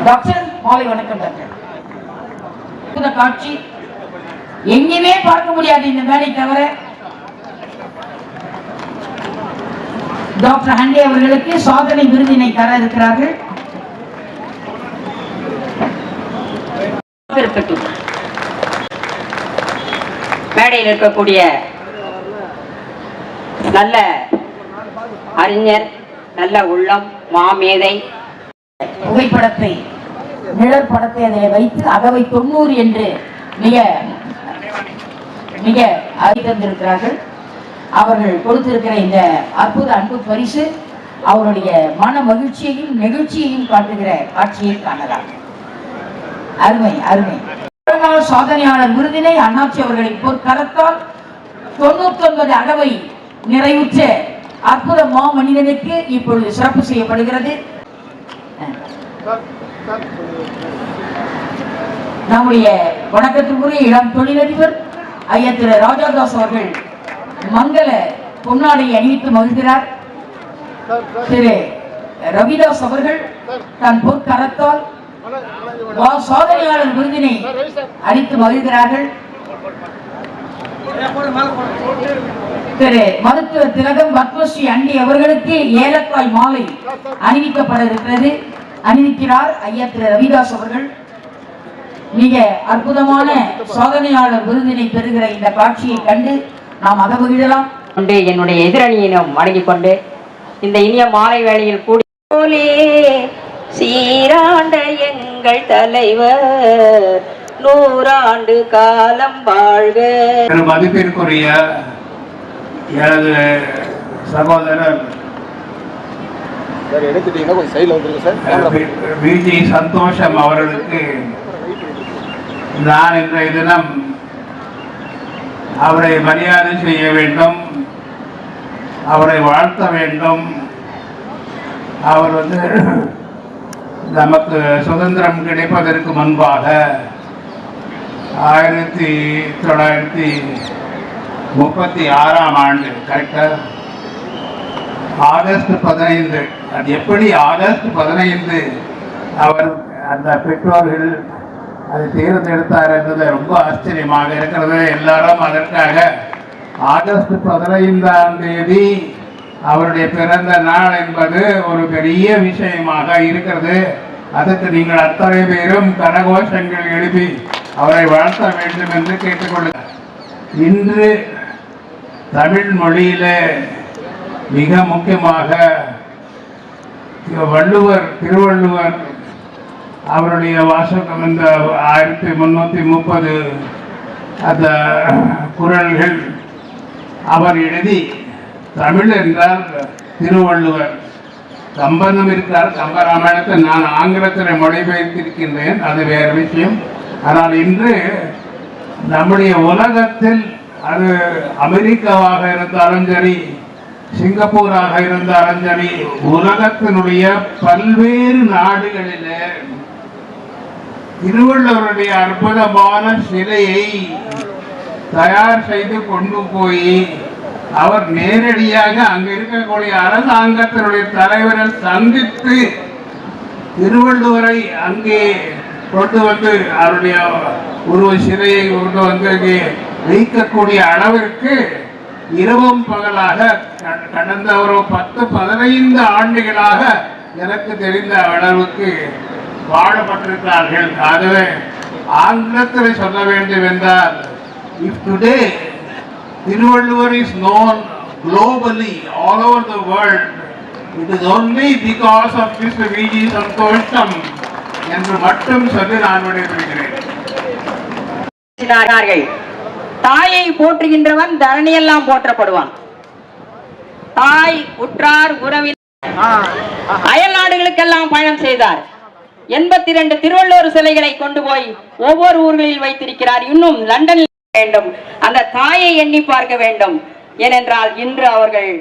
Doctor மாலை வணக்கம் doctor. இந்த காட்சி எங்கேயுமே பார்க்க முடியாது இந்த மேடை தவிர. டாக்டர் ஹண்டே அவர்களுக்கு சாதனை விருதினை தர இருக்கிறார்கள். மேடையில் இருக்கக்கூடிய நல்ல அறிஞர், நல்ல உள்ளம், மாமேதை புகைப்படத்தை, நிழற் படத்தை அதில் வைத்து அகவை 90 என்று மிக மிக அறிந்திருக்கிறார்கள். அவர்கள் கொடுத்திருக்கிற இந்த அற்புத அன்பு பரிசு அவருடைய மன மகிழ்ச்சியையும் நெகிழ்ச்சியையும் காட்டுகிற காட்சியை காணலாம். அருமை அருமை. சாதனையாளர் விருதினை அண்ணாச்சி அவர்களின் பொற்கரத்தால் 99 அகவை நிறைவுற்ற அற்புத மாமனிதனுக்கு இப்பொழுது சிறப்பு செய்யப்படுகிறது. நம்முடைய வணக்கத்திற்குரிய இளம் தொழிலதிபர் ஐயா திரு ராஜாதாஸ் அவர்கள் மங்கள பொன்னாடை அணிவித்து மகிழ்கிறார். திரு ரவிதாஸ் அவர்கள் தன் பொற்கரத்தால் சாதனையாளர் விருதினை அளித்து மகிழ்கிறார்கள். திரு மருத்துவ திலகம் பத்மஸ்ரீ அண்டி அவர்களுக்கு ஏலக்காய் மாலை அணிவிக்கப்பட இருக்கிறது. அணிவிக்கிறார் ஐயா திரு ரவிதாஸ் அவர்கள். மிக அற்புதமான சாதனையாளர் விருதினை பெறுகிற இந்த காட்சியை கண்டு நாம் அகமகிழலாம். என்னுடைய எதிரணியினம் வணங்கிக் கொண்டு இந்த இனிய மாலை வேளையில் கூடி சீராண்ட எங்கள் தலைவர் 100 ஆண்டு காலம் வாழ்க. மதிப்பிற்குரிய எனது சகோதரர் விஜி சந்தோஷம் அவர்களுக்கு நான் இன்றைய தினம் அவரை மரியாதை செய்ய வேண்டும், அவரை வாழ்த்த வேண்டும். அவர் நமக்கு சுதந்திரம் கிடைப்பதற்கு முன்பாக 1936ஆம் ஆண்டு கரெக்டா ஆகஸ்ட் 15, அது எப்படி ஆகஸ்ட் 15 அவர் அந்த பெற்றோர்கள் அதை தேர்ந்தெடுத்தார் என்பது ரொம்ப ஆச்சரியமாக இருக்கிறது. எல்லாரும் அதற்காக ஆகஸ்ட் 15ஆம் தேதி அவருடைய பிறந்த நாள் என்பது ஒரு பெரிய விஷயமாக இருக்கிறது. அதுக்கு நீங்கள் அத்தனை பேரும் கரகோஷங்கள் எழுப்பி அவரை வாழ்த்த வேண்டும் என்று கேட்டுக்கொள்ளுங்கள். இன்று தமிழ் மொழியில மிக முக்கியமாக திருவள்ளுவர் அவருடைய வாசகம் இந்த 1330 அந்த குறள்கள் அவர் எழுதி, தமிழ் என்றால் திருவள்ளுவர், கம்பனும் இருக்கிறார். கம்பராமாயணத்தை நான் ஆங்கிலத்தில் மொழிபெயர்த்திருக்கின்றேன், அது வேறு விஷயம். ஆனால் இன்று நம்முடைய உலகத்தில் அது அமெரிக்காவாக இருந்தாலும் சரி, சிங்கப்பூராக இருந்தாலும் சரி, உலகத்தினுடைய பல்வேறு நாடுகளில் திருவள்ளுவருடைய அற்புதமான சிலையை தயார் செய்து கொண்டு போய் அவர் நேரடியாக அங்கு இருக்கக்கூடிய அரசாங்கத்தினுடைய தலைவரை சந்தித்து திருவள்ளுவரை அங்கே கொண்டு வந்து அவருடைய உருவ சிலையை கொண்டு வந்து அங்கே வைக்கக்கூடிய அளவிற்கு இரவும் பகலாக கடந்த ஒரு 10-15 ஆண்டுகளாக எனக்கு தெரிந்த அளவுக்கு வாழப்பட்டிருக்கிறார்கள். ஆகவே ஆங்கிலத்தில் சொல்ல வேண்டும் என்றால், if today Tiruvallur is known globally all over the world, it is only because of Mr. V.G. Santosham என்று மட்டும் சொல்லி நான் விடைபெறுகிறேன். தாயை போற்றுகின்றவன் தரணியெல்லாம் போற்றப்படுவான். தாய், உற்றார், உறவினர், அயல் நாடுகளுக்கெல்லாம் பயணம் செய்தார். 82 திருவள்ளுவர் சிலைகளை கொண்டு போய் ஒவ்வொரு ஊர்களில் வைத்திருக்கிறார். இன்னும் லண்டனில் வேண்டும். அந்த தாயை எண்ணி பார்க்க வேண்டும். ஏனென்றால் இன்று அவர்கள்